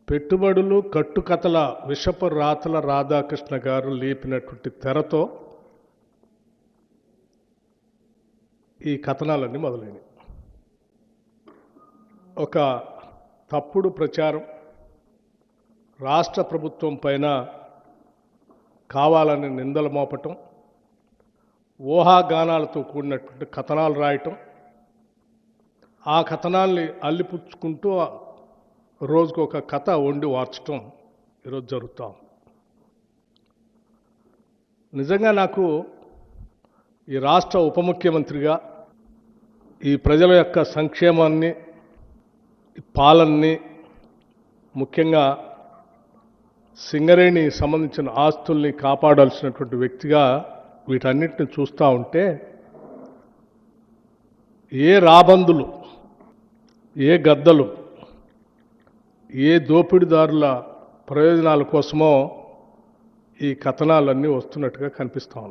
పెట్టుబడులు కట్టుకథల విషపు రాతల రాధాకృష్ణ గారు లేపినటువంటి తెరతో ఈ కథనాలన్నీ మొదలైనవి. ఒక తప్పుడు ప్రచారం, రాష్ట్ర ప్రభుత్వం పైన కావాలని నిందలు మోపటం, ఊహాగానాలతో కూడినటువంటి కథనాలు రాయటం, ఆ కథనాల్ని అల్లిపుచ్చుకుంటూ రోజుకు ఒక కథ వండి వార్చటం ఈరోజు జరుగుతాం. నిజంగా నాకు ఈ రాష్ట్ర ఉప ముఖ్యమంత్రిగా ఈ ప్రజల యొక్క సంక్షేమాన్ని, పాలనని, ముఖ్యంగా సింగరేణి సంబంధించిన ఆస్తుల్ని కాపాడాల్సినటువంటి వ్యక్తిగా వీటన్నిటిని చూస్తూ ఉంటే ఏ రాబందులు, ఏ గద్దలు, ఏ దోపిడీదారుల ప్రయోజనాల కోసమో ఈ కథనాలన్నీ వస్తున్నట్టుగా కనిపిస్తూ ఉంది.